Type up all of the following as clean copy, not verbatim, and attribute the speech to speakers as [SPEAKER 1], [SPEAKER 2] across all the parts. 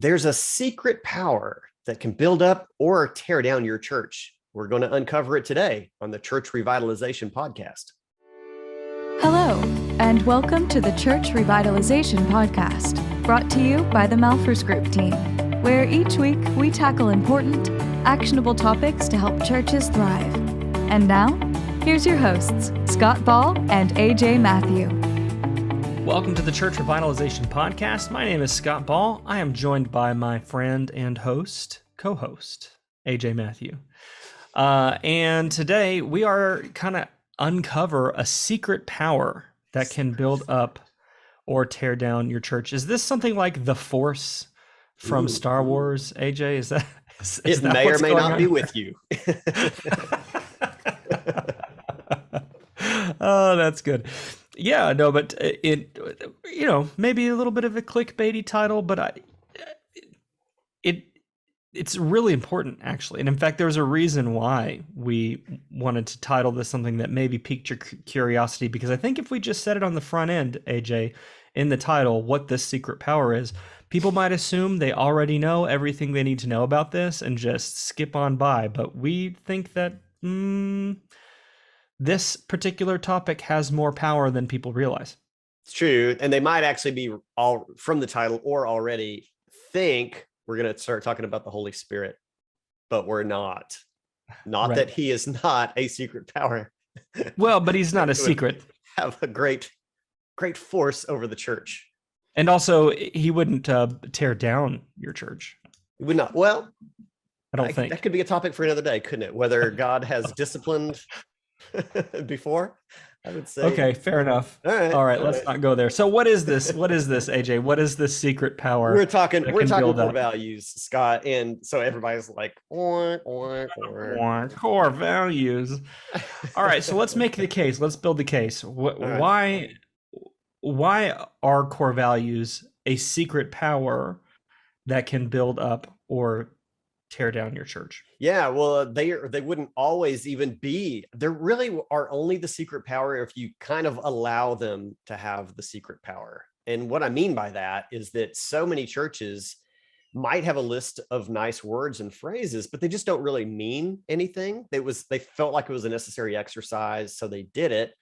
[SPEAKER 1] There's a secret power that can build up or tear down your church. We're going to uncover it today on the Church Revitalization Podcast.
[SPEAKER 2] Hello, and welcome to the Church Revitalization Podcast, brought to you by the Malphurs Group team, where each week we tackle important, actionable topics to help churches thrive. And now, here's your hosts, Scott Ball and AJ Matthew.
[SPEAKER 3] Welcome to the Church Revitalization Podcast. My name is Scott Ball. I am joined by my friend and co-host, AJ Matthew. And today we are kind of uncover a secret power that can build up or tear down your church. Is this something like the Force from Star Wars, AJ? Is that
[SPEAKER 1] it may or may not be with you.
[SPEAKER 3] Oh, that's good. Yeah, no, but maybe a little bit of a clickbaity title, but it's really important, actually. And in fact, there's a reason why we wanted to title this something that maybe piqued your curiosity, because I think if we just said it on the front end, AJ, in the title, what this secret power is, people might assume they already know everything they need to know about this and just skip on by. But we think that this particular topic has more power than people realize.
[SPEAKER 1] It's true. And they might actually be all from the title or already think we're going to start talking about the Holy Spirit, but we're not. Not right. That he is not a secret power.
[SPEAKER 3] Well, but he's not a secret.
[SPEAKER 1] Have a great force over the church.
[SPEAKER 3] And also, he wouldn't tear down your church.
[SPEAKER 1] He would not. Well,
[SPEAKER 3] I don't think.
[SPEAKER 1] That could be a topic for another day, couldn't it? Whether God has disciplined before, I would say.
[SPEAKER 3] Okay, fair enough. All right, let's not go there. So what is this? What is this, AJ? What is this secret power?
[SPEAKER 1] We're talking core values, Scott. And so everybody's like, core
[SPEAKER 3] values. All right, so let's make the case. Let's build the case. Why are core values a secret power that can build up or tear down your church?
[SPEAKER 1] Yeah, well, they wouldn't always even be. They really are only the secret power if you kind of allow them to have the secret power. And what I mean by that is that so many churches might have a list of nice words and phrases, but they just don't really mean anything. They felt like it was a necessary exercise, so they did it.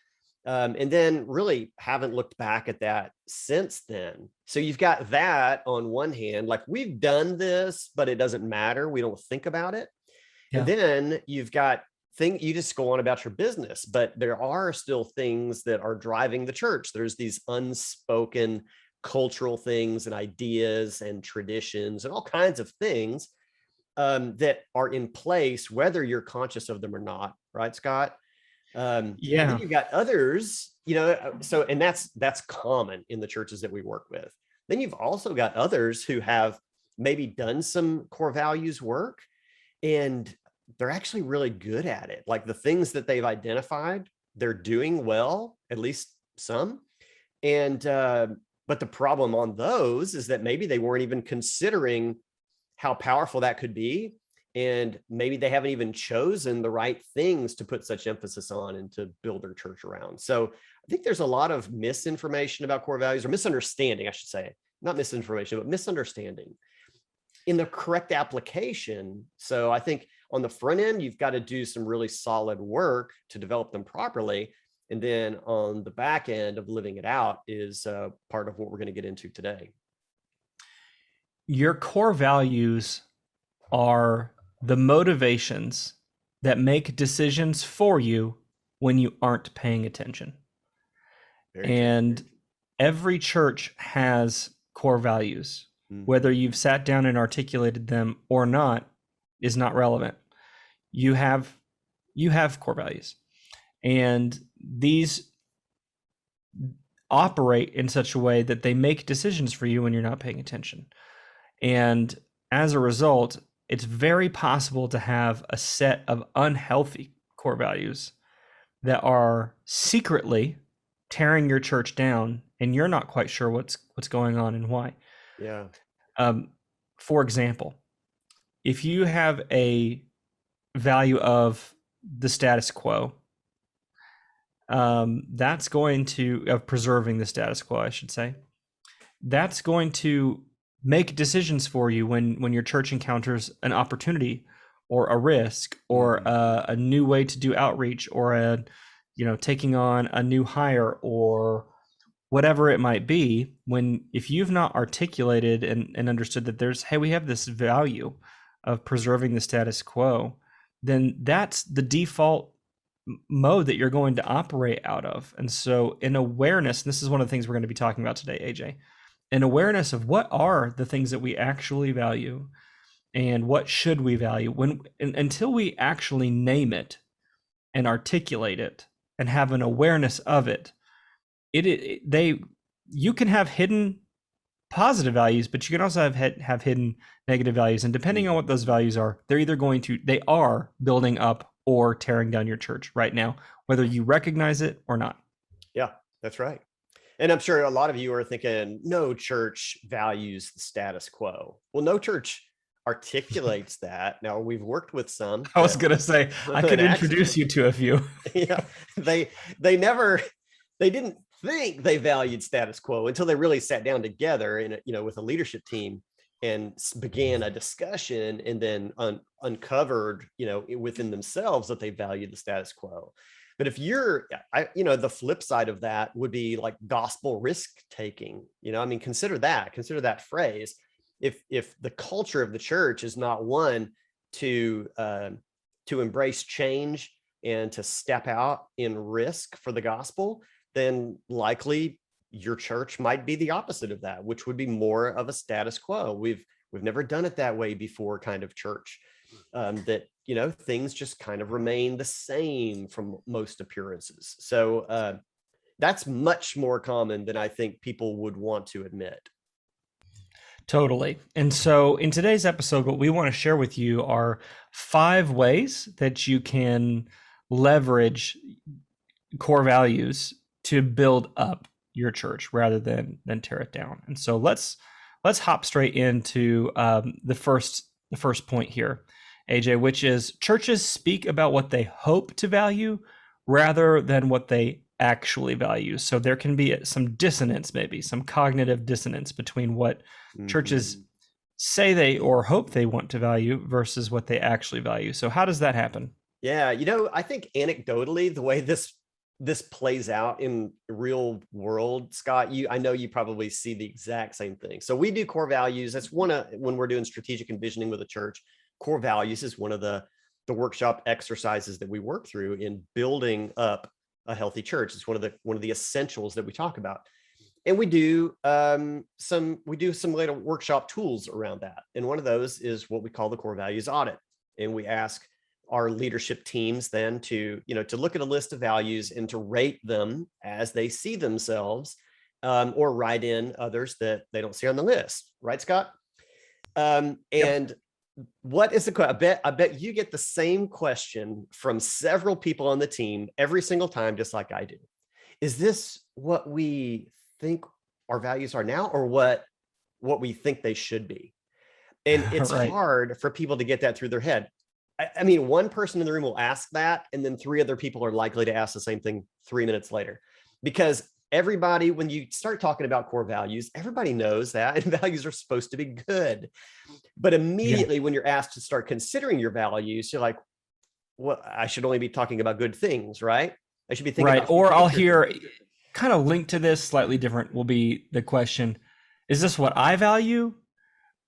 [SPEAKER 1] And then really haven't looked back at that since then. So you've got that on one hand, like we've done this, but it doesn't matter. We don't think about it. Yeah. And then you've got you just go on about your business, but there are still things that are driving the church. There's these unspoken cultural things and ideas and traditions and all kinds of things that are in place, whether you're conscious of them or not. Right, Scott? And then you've got others, so, and that's common in the churches that we work with. Then you've also got others who have maybe done some core values work and they're actually really good at it. Like the things that they've identified, they're doing well, at least some. And, but the problem on those is that maybe they weren't even considering how powerful that could be. And maybe they haven't even chosen the right things to put such emphasis on and to build their church around. So I think there's a lot of misinformation about core values, or misunderstanding, I should say, not misinformation, but misunderstanding in the correct application. So I think on the front end, you've got to do some really solid work to develop them properly. And then on the back end of living it out is part of what we're going to get into today.
[SPEAKER 3] Your core values are the motivations that make decisions for you when you aren't paying attention. And every church has core values. Whether you've sat down and articulated them or not is not relevant. You have core values. And these operate in such a way that they make decisions for you when you're not paying attention. And as a result, it's very possible to have a set of unhealthy core values that are secretly tearing your church down, and you're not quite sure what's going on and why.
[SPEAKER 1] Yeah.
[SPEAKER 3] For example, if you have a value of the status quo, that's going to, of preserving the status quo, I should say, that's going to make decisions for you when your church encounters an opportunity or a risk or a new way to do outreach or taking on a new hire or whatever it might be. If you've not articulated and understood that we have this value of preserving the status quo, then that's the default mode that you're going to operate out of. And so in awareness, and this is one of the things we're going to be talking about today, AJ, an awareness of what are the things that we actually value and what should we value until we actually name it and articulate it and have an awareness of it. You can have hidden positive values, but you can also have hidden negative values. And depending on what those values are, they are building up or tearing down your church right now, whether you recognize it or not.
[SPEAKER 1] Yeah, that's right. And I'm sure a lot of you are thinking, no church values the status quo. Well, no church articulates that. Now, we've worked with some.
[SPEAKER 3] I was going to say, I could introduce you to a few.
[SPEAKER 1] Yeah, they didn't think they valued status quo until they really sat down together with a leadership team and began a discussion, and then uncovered within themselves that they valued the status quo. But if the flip side of that would be like gospel risk taking. Consider that phrase. If the culture of the church is not one to embrace change and to step out in risk for the gospel, then likely your church might be the opposite of that, which would be more of a status quo. We've never done it that way before kind of church, that things just kind of remain the same from most appearances. So that's much more common than I think people would want to admit.
[SPEAKER 3] Totally. And so in today's episode, what we want to share with you are 5 ways that you can leverage core values to build up your church rather than tear it down. And so let's hop straight into the first point here, AJ, which is churches speak about what they hope to value rather than what they actually value. So there can be some dissonance, maybe some cognitive dissonance between what churches say they or hope they want to value versus what they actually value. So how does that happen?
[SPEAKER 1] Yeah, I think anecdotally, the way this plays out in the real world, Scott, I know you probably see the exact same thing. So we do core values. That's when we're doing strategic envisioning with a church. Core values is one of the workshop exercises that we work through in building up a healthy church. It's one of the essentials that we talk about. And we do some later workshop tools around that. And one of those is what we call the core values audit. And we ask our leadership teams then to look at a list of values and to rate them as they see themselves, or write in others that they don't see on the list. Right, Scott? And what is the question? I bet you get the same question from several people on the team every single time, just like I do. Is this what we think our values are now, or what we think they should be? And it's
[SPEAKER 3] Right.
[SPEAKER 1] hard for people to get that through their head. I mean, one person in the room will ask that, and then 3 other people are likely to ask the same thing 3 minutes later. Because everybody, when you start talking about core values, everybody knows that, and values are supposed to be good. But immediately when you're asked to start considering your values, you're like, well, I should only be talking about good things, right? I should be thinking
[SPEAKER 3] Right.
[SPEAKER 1] about
[SPEAKER 3] Or I'll
[SPEAKER 1] future
[SPEAKER 3] hear,
[SPEAKER 1] things.
[SPEAKER 3] kind of linked to this, slightly different, will be the question, is this what I value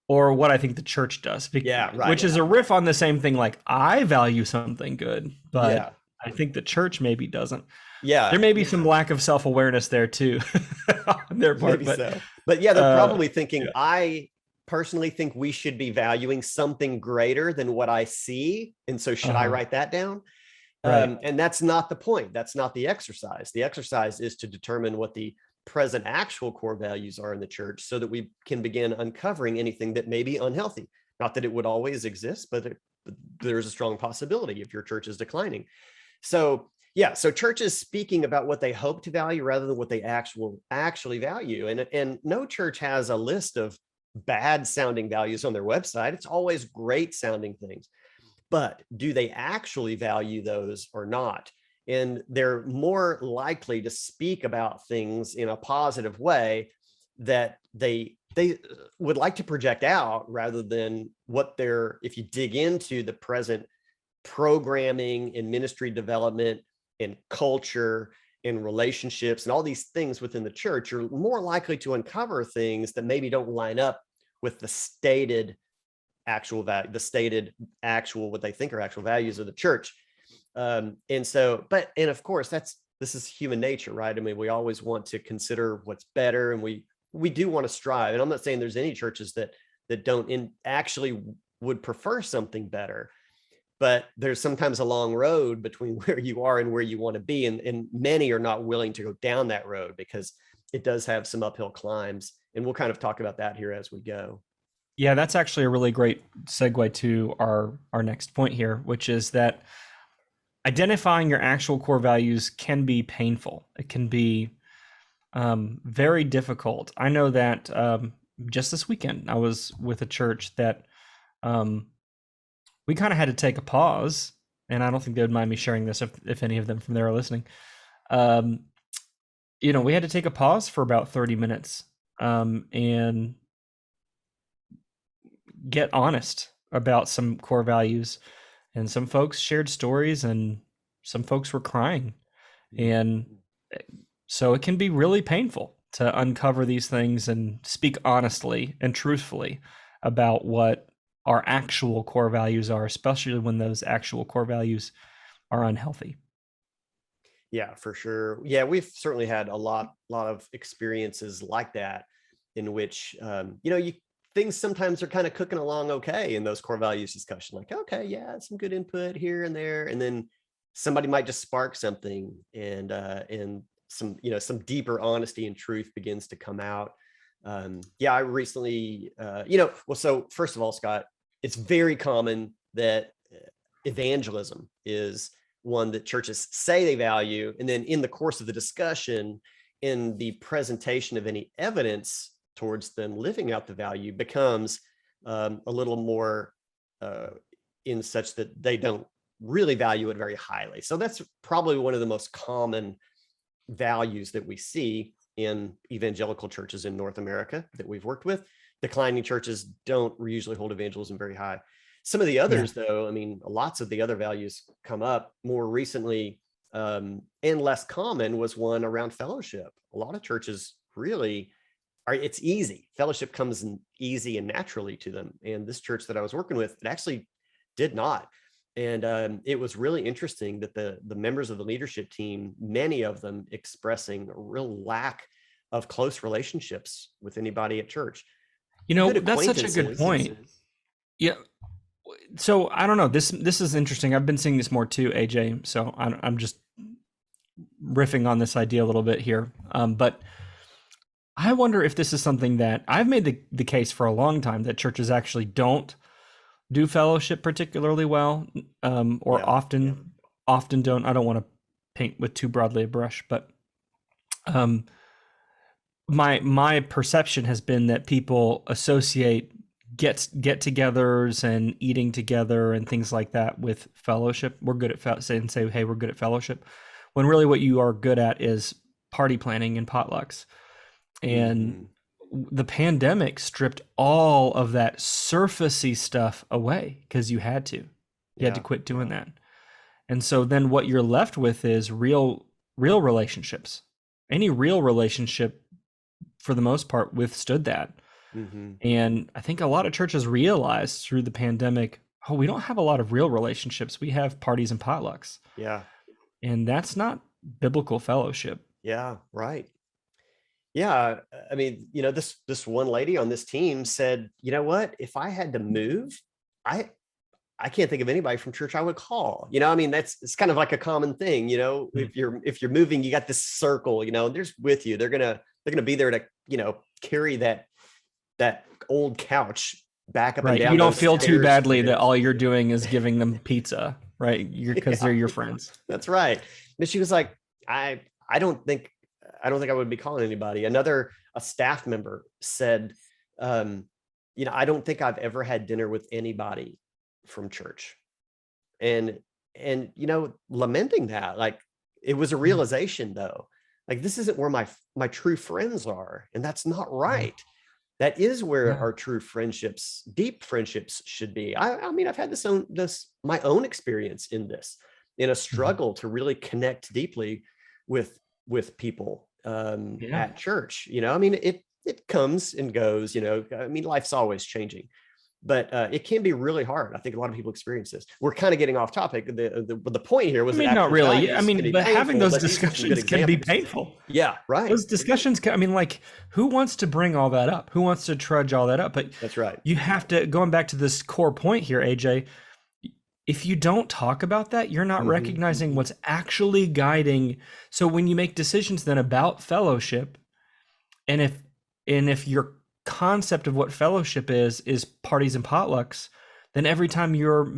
[SPEAKER 3] or what I think the church does?
[SPEAKER 1] Yeah, right.
[SPEAKER 3] Which is a riff on the same thing, like I value something good, but
[SPEAKER 1] Yeah.
[SPEAKER 3] I think the church maybe doesn't.
[SPEAKER 1] Yeah.
[SPEAKER 3] There may be some lack of self-awareness there too on their part.
[SPEAKER 1] Maybe so. But yeah, they're probably thinking,
[SPEAKER 3] yeah.
[SPEAKER 1] I personally think we should be valuing something greater than what I see. And so should I write that down?
[SPEAKER 3] Right.
[SPEAKER 1] And that's not the point. That's not the exercise. The exercise is to determine what the present actual core values are in the church so that we can begin uncovering anything that may be unhealthy. Not that it would always exist, but there's a strong possibility if your church is declining. So yeah, so churches speaking about what they hope to value rather than what they actually value. And no church has a list of bad sounding values on their website. It's always great sounding things. But do they actually value those or not? And they're more likely to speak about things in a positive way that they they would like to project out rather than what they're, if you dig into the present programming and ministry development and culture and relationships and all these things within the church, you're more likely to uncover things that maybe don't line up with the stated actual value, the stated actual, what they think are actual values of the church. And so, and of course, this is human nature, right? I mean, we always want to consider what's better, and we do want to strive. And I'm not saying there's any churches that don't actually would prefer something better, but there's sometimes a long road between where you are and where you want to be. And many are not willing to go down that road because it does have some uphill climbs. And we'll kind of talk about that here as we go.
[SPEAKER 3] Yeah, that's actually a really great segue to our next point here, which is that identifying your actual core values can be painful. It can be very difficult. I know that just this weekend, I was with a church that we kind of had to take a pause, and I don't think they would mind me sharing this if any of them from there are listening. We had to take a pause for about 30 minutes and get honest about some core values. And some folks shared stories, and some folks were crying. And so it can be really painful to uncover these things and speak honestly and truthfully about what our actual core values are, especially when those actual core values are unhealthy.
[SPEAKER 1] Yeah, for sure. Yeah, we've certainly had a lot of experiences like that, in which things sometimes are kind of cooking along okay in those core values discussion. Like, okay, yeah, some good input here and there, and then somebody might just spark something, and some deeper honesty and truth begins to come out. I recently, so first of all, Scott, it's very common that evangelism is one that churches say they value, and then in the course of the discussion, in the presentation of any evidence towards them living out the value, becomes a little more in such that they don't really value it very highly. So that's probably one of the most common values that we see in evangelical churches in North America that we've worked with. Declining churches don't usually hold evangelism very high. Some of the others, though, I mean, lots of the other values come up more recently, and less common was one around fellowship. A lot of churches really it's easy. Fellowship comes in easy and naturally to them. And this church that I was working with, it actually did not. And it was really interesting that the members of the leadership team, many of them expressing a real lack of close relationships with anybody at church.
[SPEAKER 3] That's such a good point. Yeah. So I don't know. This is interesting. I've been seeing this more too, AJ. So I'm just riffing on this idea a little bit here. But I wonder if this is something that I've made the case for a long time, that churches actually don't do fellowship particularly well, often don't. I don't want to paint with too broadly a brush, but my perception has been that people associate get-togethers and eating together and things like that with fellowship. We're good at say, hey, we're good at fellowship, when really what you are good at is party planning and potlucks. And the pandemic stripped all of that surfacey stuff away because you had to quit doing that. And so then what you're left with is real relationships. Any real relationship, for the most part, withstood that. And I think a lot of churches realized through the pandemic, we don't have a lot of real relationships. We have parties and potlucks.
[SPEAKER 1] Yeah.
[SPEAKER 3] And that's not biblical fellowship.
[SPEAKER 1] Yeah, right. Yeah, I mean, this one lady on this team said, you know what, if I had to move, I can't think of anybody from church I would call. I mean, it's kind of like a common thing. If you're moving, you got this circle, and they're with you. They're gonna be there to carry that old couch back up and down.
[SPEAKER 3] You don't feel too badly that all you're doing is giving them pizza, right? Because they're your friends.
[SPEAKER 1] That's right. But she was like, I don't think I would be calling anybody. A staff member said, I don't think I've ever had dinner with anybody from church. And lamenting that, like, it was a realization though, like, this isn't where my true friends are. And that's not right. That is where
[SPEAKER 3] Yeah.
[SPEAKER 1] our true friendships, deep friendships should be. I mean, I've had my own experience in a
[SPEAKER 3] Mhm.
[SPEAKER 1] struggle to really connect deeply with people
[SPEAKER 3] Yeah.
[SPEAKER 1] at church. I mean, it comes and goes, I mean, life's always changing, but it can be really hard. I think a lot of people experience this. We're kind of getting off topic. The point here
[SPEAKER 3] I
[SPEAKER 1] was that
[SPEAKER 3] mean, not
[SPEAKER 1] actual
[SPEAKER 3] really. Yeah, I
[SPEAKER 1] values can
[SPEAKER 3] mean,
[SPEAKER 1] be
[SPEAKER 3] but having
[SPEAKER 1] painful,
[SPEAKER 3] those
[SPEAKER 1] but these are some good
[SPEAKER 3] discussions can be
[SPEAKER 1] examples.
[SPEAKER 3] painful.
[SPEAKER 1] Yeah, right.
[SPEAKER 3] Those discussions, I mean, like, who wants to bring all that up? Who wants to trudge all that up? But
[SPEAKER 1] That's right.
[SPEAKER 3] you have to, going back to this core point here, AJ, if you don't talk about that, you're not recognizing what's actually guiding. So when you make decisions then about fellowship, and if your concept of what fellowship is parties and potlucks, then every time you're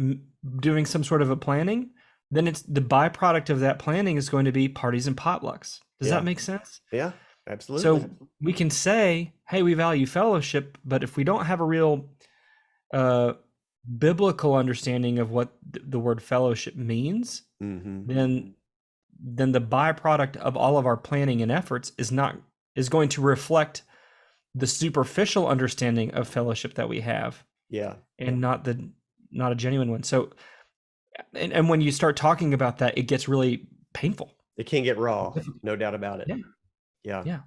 [SPEAKER 3] doing some sort of a planning, then it's the byproduct of that planning is going to be parties and potlucks. Does
[SPEAKER 1] Yeah.
[SPEAKER 3] that make sense?
[SPEAKER 1] Yeah, absolutely.
[SPEAKER 3] So we can say, hey, we value fellowship, but if we don't have a real biblical understanding of what the word fellowship means, then the byproduct of all of our planning and efforts is going to reflect the superficial understanding of fellowship that we have,
[SPEAKER 1] Yeah.
[SPEAKER 3] and not a genuine one. So, and when you start talking about that, it gets really painful.
[SPEAKER 1] It can get raw, no doubt about it.
[SPEAKER 3] Yeah.
[SPEAKER 1] Yeah.
[SPEAKER 3] Yeah.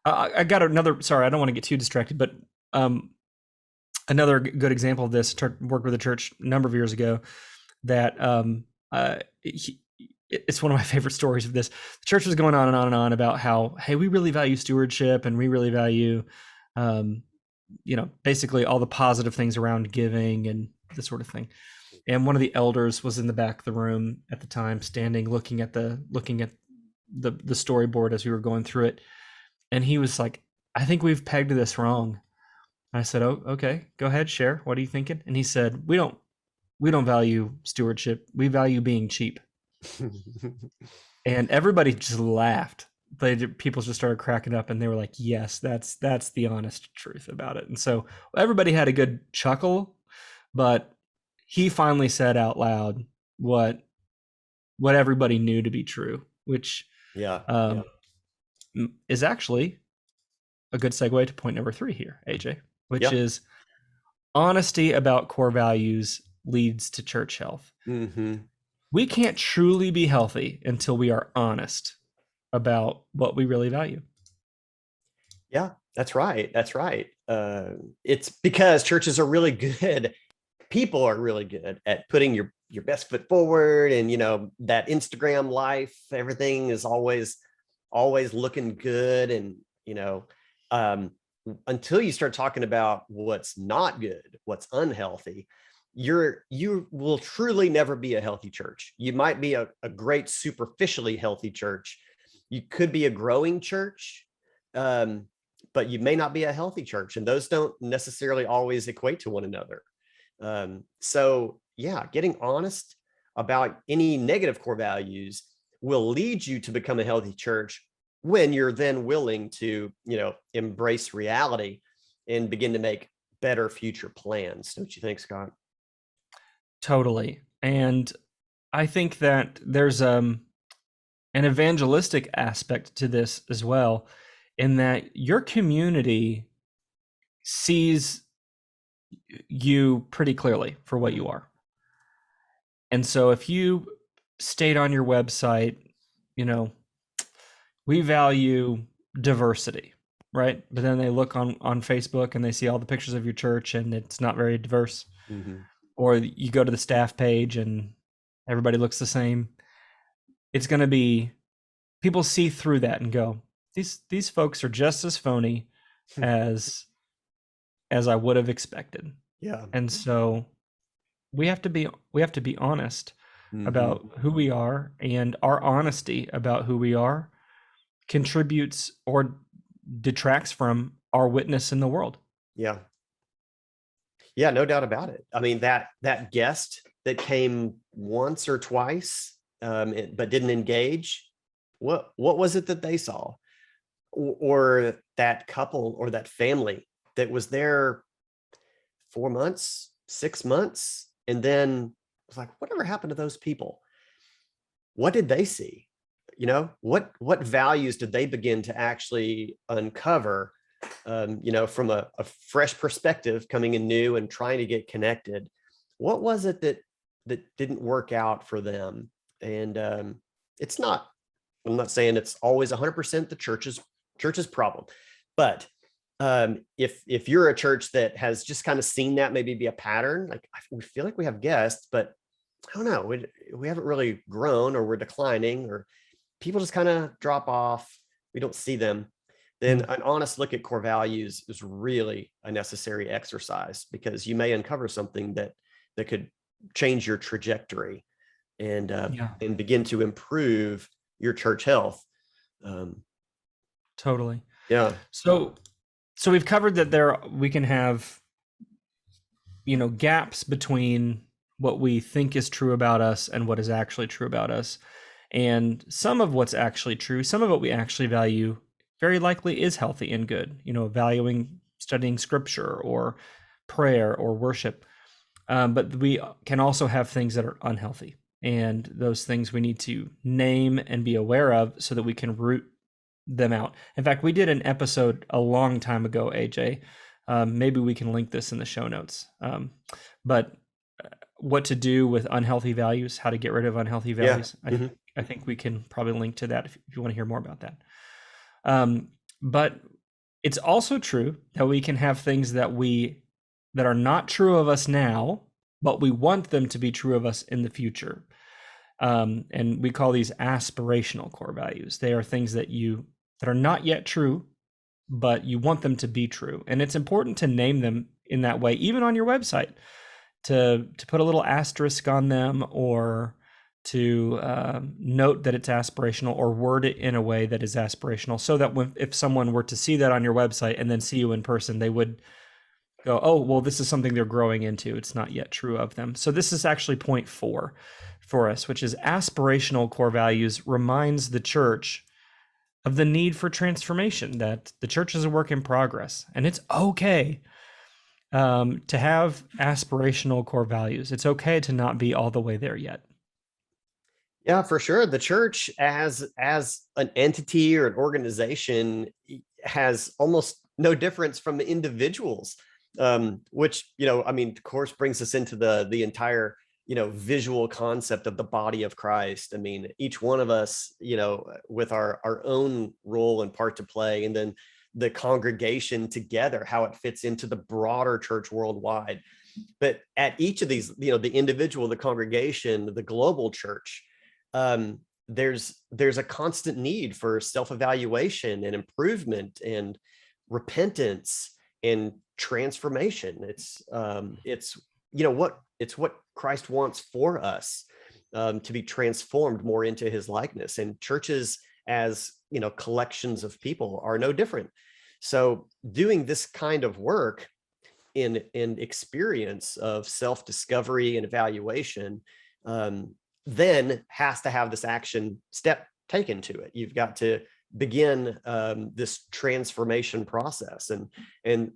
[SPEAKER 3] I got another. Sorry, I don't want to get too distracted, but another good example of this. Worked with a church a number of years ago. That it's one of my favorite stories of this. The church was going on and on and on about how, hey, we really value stewardship, and we really value, basically all the positive things around giving and this sort of thing. And one of the elders was in the back of the room at the time, standing, looking at the storyboard as we were going through it. And he was like, I think we've pegged this wrong. I said, oh, okay, go ahead, share. What are you thinking? And he said, we don't value stewardship. We value being cheap. And everybody just laughed. People just started cracking up, and they were like, yes, that's the honest truth about it. And so everybody had a good chuckle, but he finally said out loud what everybody knew to be true, which is actually a good segue to point number 3 here, AJ, which is honesty about core values leads to church health. We can't truly be healthy until we are honest about what we really value.
[SPEAKER 1] Yeah, that's right. That's right. It's because churches are really good. People are really good at putting your best foot forward, and that Instagram life, everything is always looking good, and until you start talking about what's not good, what's unhealthy, you will truly never be a healthy church. You might be a great superficially healthy church. You could be a growing church, but you may not be a healthy church, and those don't necessarily always equate to one another. So yeah, getting honest about any negative core values will lead you to become a healthy church when you're then willing to, embrace reality and begin to make better future plans. Don't you think, Scott?
[SPEAKER 3] Totally. And I think that there's an evangelistic aspect to this as well, in that your community sees you pretty clearly for what you are. And so if you state on your website, we value diversity, right? But then they look on Facebook and they see all the pictures of your church and it's not very diverse. Or you go to the staff page and everybody looks the same. It's going to be, people see through that and go, these folks are just as phony as I would have expected.
[SPEAKER 1] Yeah.
[SPEAKER 3] And so we have to be honest about who we are, and our honesty about who we are contributes or detracts from our witness in the world.
[SPEAKER 1] Yeah. Yeah, no doubt about it. I mean, that guest that came once or twice, but didn't engage, what was it that they saw? Or that couple or that family that was there 4 months, 6 months, and then was like, whatever happened to those people? What did they see? What values did they begin to actually uncover from a fresh perspective, coming in new and trying to get connected. What was it that didn't work out for them? And I'm not saying it's always 100% the church's problem, but if you're a church that has just kind of seen that maybe be a pattern, like we feel like we have guests, but I don't know, we haven't really grown, or we're declining, or people just kind of drop off, we don't see them, then an honest look at core values is really a necessary exercise, because you may uncover something that could change your trajectory and begin to improve your church health.
[SPEAKER 3] Totally.
[SPEAKER 1] Yeah.
[SPEAKER 3] So we've covered that we can have, gaps between what we think is true about us and what is actually true about us. And some of what's actually true, some of what we actually value, very likely is healthy and good, valuing studying scripture or prayer or worship. But we can also have things that are unhealthy. And those things we need to name and be aware of so that we can root them out. In fact, we did an episode a long time ago, AJ. Maybe we can link this in the show notes. But what to do with unhealthy values, how to get rid of unhealthy values. Yeah. I think we can probably link to that if you want to hear more about that. But it's also true that we can have things that are not true of us now, but we want them to be true of us in the future. And we call these aspirational core values. They are things that are not yet true, but you want them to be true. And it's important to name them in that way, even on your website, to put a little asterisk on them, or to note that it's aspirational, or word it in a way that is aspirational, so that if someone were to see that on your website and then see you in person, they would go, oh, well, this is something they're growing into. It's not yet true of them. So this is actually point 4 for us, which is aspirational core values reminds the church of the need for transformation, that the church is a work in progress, and it's okay to have aspirational core values. It's okay to not be all the way there yet.
[SPEAKER 1] Yeah, for sure. The church as an entity or an organization has almost no difference from the individuals, which, of course, brings us into the entire, visual concept of the body of Christ. I mean, each one of us, with our own role and part to play, and then the congregation together, how it fits into the broader church worldwide. But at each of these, the individual, the congregation, the global church, there's a constant need for self-evaluation and improvement and repentance and transformation. It's what Christ wants for us, to be transformed more into his likeness. And churches, as collections of people, are no different. So doing this kind of work in experience of self-discovery and evaluation, then has to have this action step taken to it. You've got to begin this transformation process, and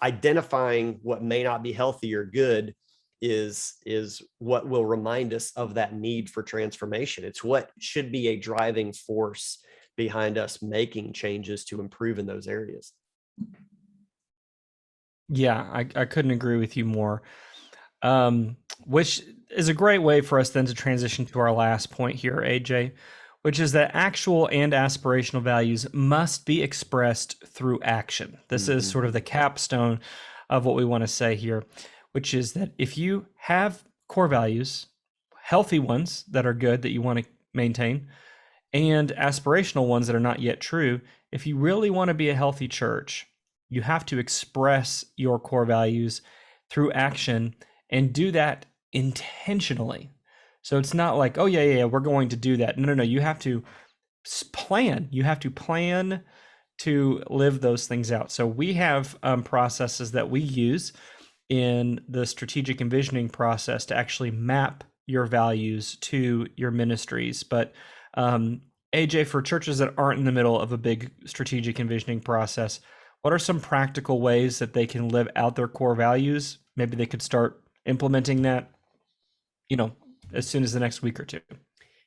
[SPEAKER 1] identifying what may not be healthy or good is what will remind us of that need for transformation. It's what should be a driving force behind us making changes to improve in those areas.
[SPEAKER 3] Yeah, I couldn't agree with you more. Which is a great way for us then to transition to our last point here, AJ, which is that actual and aspirational values must be expressed through action. This is sort of the capstone of what we want to say here, which is that if you have core values, healthy ones that are good that you want to maintain, and aspirational ones that are not yet true, if you really want to be a healthy church, you have to express your core values through action, and do that intentionally. So it's not like, oh yeah, we're going to do that. No. You have to plan. You have to plan to live those things out. So we have processes that we use in the strategic envisioning process to actually map your values to your ministries. But AJ, for churches that aren't in the middle of a big strategic envisioning process, what are some practical ways that they can live out their core values? Maybe they could start implementing that, as soon as the next week or two.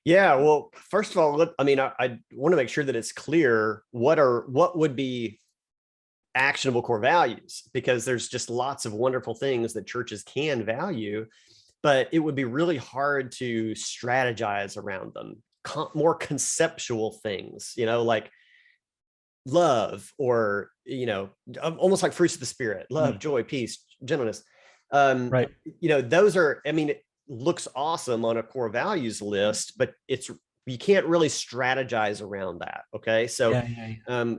[SPEAKER 1] Yeah, well, first of all, I want to make sure that it's clear what would be actionable core values, because there's just lots of wonderful things that churches can value, but it would be really hard to strategize around them. More conceptual things, like love, or, almost like fruits of the spirit, love, joy, peace, gentleness.
[SPEAKER 3] Right.
[SPEAKER 1] Those are, it looks awesome on a core values list, but you can't really strategize around that. Okay. So,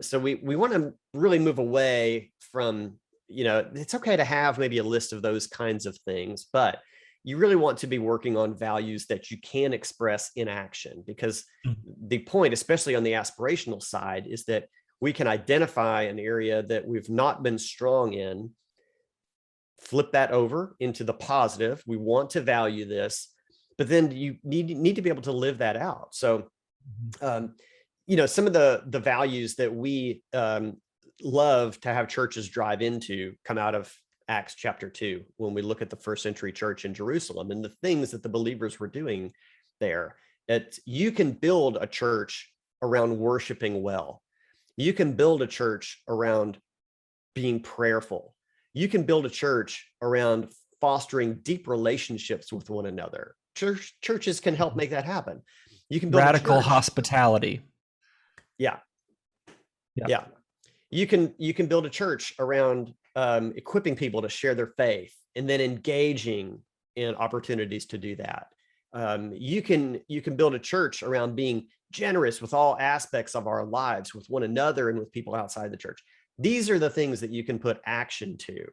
[SPEAKER 1] so we want to really move away from, it's okay to have maybe a list of those kinds of things, but you really want to be working on values that you can express in action, because the point, especially on the aspirational side, is that we can identify an area that we've not been strong in, flip that over into the positive. We want to value this, but then you need to be able to live that out. So, some of the values that we love to have churches drive into come out of Acts chapter 2, when we look at the first century church in Jerusalem and the things that the believers were doing there. That you can build a church around worshiping well. You can build a church around being prayerful. You can build a church around fostering deep relationships with one another. Churches can help make that happen. You can build
[SPEAKER 3] radical hospitality.
[SPEAKER 1] Yeah. You can build a church around equipping people to share their faith and then engaging in opportunities to do that. You can build a church around being generous with all aspects of our lives, with one another and with people outside the church. These are the things that you can put action to,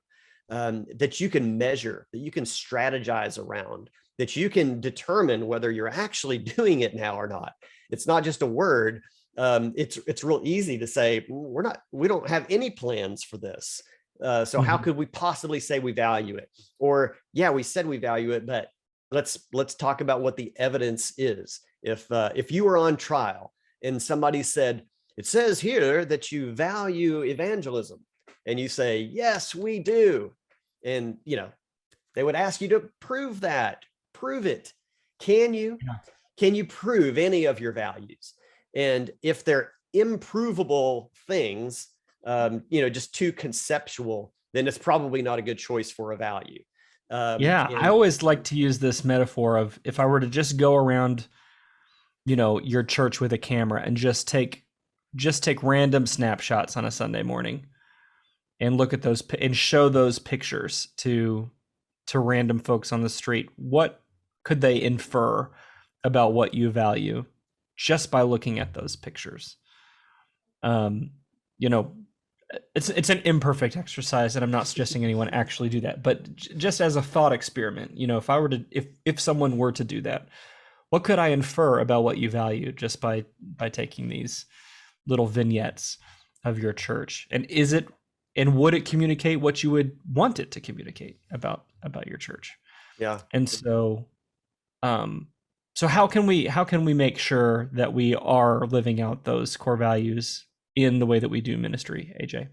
[SPEAKER 1] that you can measure, that you can strategize around, that you can determine whether you're actually doing it now or not. It's not just a word. It's real easy to say, we don't have any plans for this. So how could we possibly say we value it? Or, yeah, we said we value it, but let's talk about what the evidence is. If you were on trial and somebody said, it says here that you value evangelism, and you say, yes, we do. And, they would ask you to prove that, prove it. Can you prove any of your values? And if they're improvable things, just too conceptual, then it's probably not a good choice for a value.
[SPEAKER 3] I always like to use this metaphor of, if I were to just go around, your church with a camera and just take random snapshots on a Sunday morning and look at those and show those pictures to random folks on the street, what could they infer about what you value just by looking at those pictures? It's an imperfect exercise, and I'm not suggesting anyone actually do that, but just as a thought experiment, if someone were to do that, what could I infer about what you value just by taking these little vignettes of your church? And would it communicate what you would want it to communicate about your church?
[SPEAKER 1] Yeah.
[SPEAKER 3] And so how can we make sure that we are living out those core values in the way that we do ministry, AJ?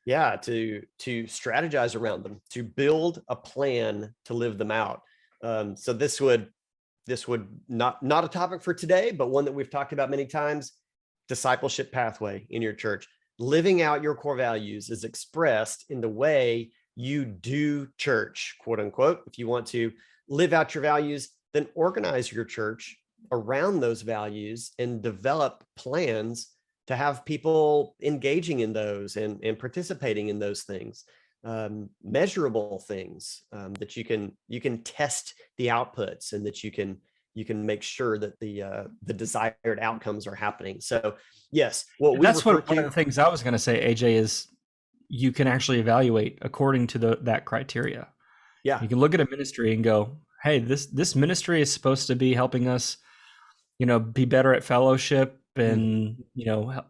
[SPEAKER 1] Yeah, to strategize around them, to build a plan to live them out. So this would not a topic for today, but one that we've talked about many times: discipleship pathway in your church. Living out your core values is expressed in the way you do church, quote unquote. If you want to live out your values, then organize your church around those values and develop plans to have people engaging in those and participating in those things, measurable things, that you can test the outputs, and that you can make sure that the desired outcomes are happening. So yes, one of the
[SPEAKER 3] things I was going to say, AJ, is you can actually evaluate according to that criteria.
[SPEAKER 1] Yeah,
[SPEAKER 3] you can look at a ministry and go, hey, this ministry is supposed to be helping us, be better at fellowship and,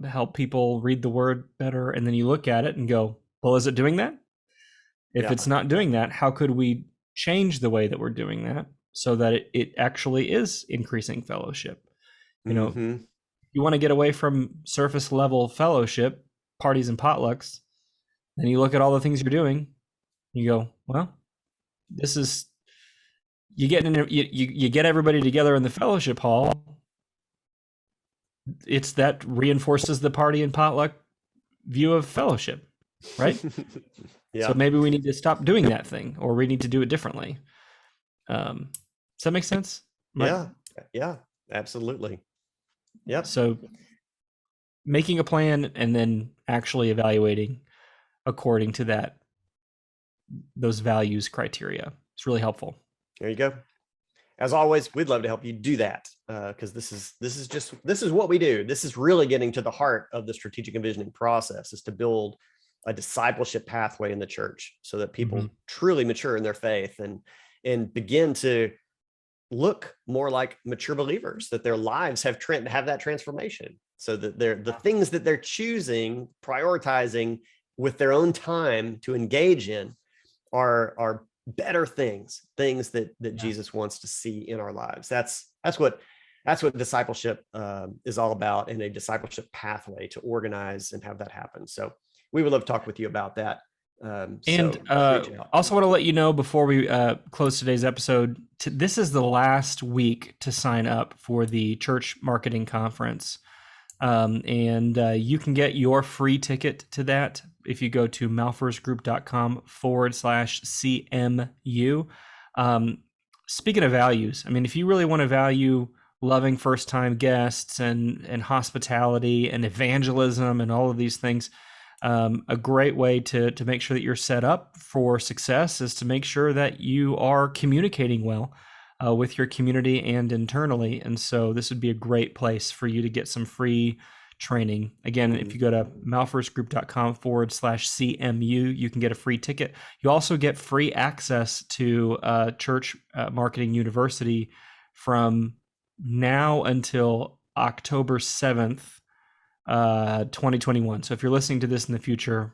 [SPEAKER 3] help people read the word better. And then you look at it and go, well, is it doing that? If it's not doing that, how could we change the way that we're doing that so that it actually is increasing fellowship? You want to get away from surface level fellowship, parties and potlucks, and you look at all the things you're doing, you go, well, this is, you get everybody together in the fellowship hall. It's that reinforces the party and potluck view of fellowship. right?
[SPEAKER 1] Yeah.
[SPEAKER 3] So maybe we need to stop doing that thing, or we need to do it differently. Does that make sense?
[SPEAKER 1] Yeah, absolutely. Yep.
[SPEAKER 3] So making a plan and then actually evaluating according to those values criteria. It's really helpful.
[SPEAKER 1] There you go. As always, we'd love to help you do that, because this is what we do. This is really getting to the heart of the strategic envisioning process, is to build a discipleship pathway in the church so that people truly mature in their faith and begin to look more like mature believers, that their lives have that transformation, so that the things that they're choosing, prioritizing with their own time to engage in are better things that Jesus wants to see in our lives. That's what discipleship is all about, and a discipleship pathway to organize and have that happen. So we would love to talk with you about that.
[SPEAKER 3] Also want to let you know before we close today's episode, this is the last week to sign up for the Church Marketing Conference. And you can get your free ticket to that if you go to malfersgroup.com/CMU. Speaking of values, I mean, if you really want to value loving first-time guests and hospitality and evangelism and all of these things, a great way to make sure that you're set up for success is to make sure that you are communicating well with your community and internally. And so this would be a great place for you to get some free training. Again, if you go to malfersgroup.com/CMU, you can get a free ticket. You also get free access to Church Marketing University from now until October 7th, 2021. So if you're listening to this in the future,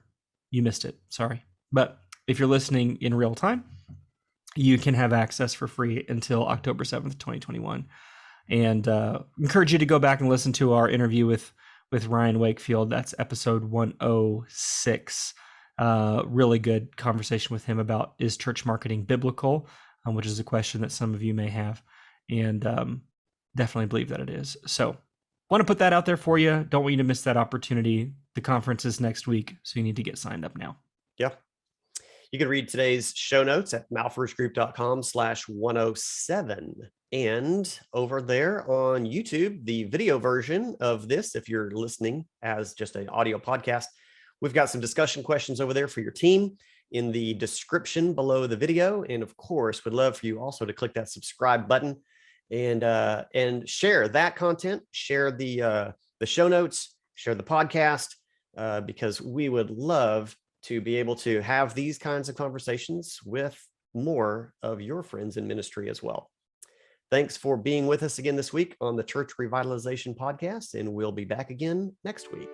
[SPEAKER 3] you missed it. Sorry. But if you're listening in real time, you can have access for free until October 7th, 2021. And encourage you to go back and listen to our interview with Ryan Wakefield. That's episode 106. Really good conversation with him about, is church marketing biblical, which is a question that some of you may have. And definitely believe that it is. So want to put that out there for you. Don't want you to miss that opportunity. The conference is next week, so you need to get signed up now.
[SPEAKER 1] Yeah. You can read today's show notes at malfersgroup.com/107. And over there on YouTube, the video version of this, if you're listening as just an audio podcast, we've got some discussion questions over there for your team in the description below the video. And of course, we'd love for you also to click that subscribe button and share that content, share the show notes, share the podcast, because we would love to be able to have these kinds of conversations with more of your friends in ministry as well. Thanks for being with us again this week on the Church Revitalization Podcast, and we'll be back again next week.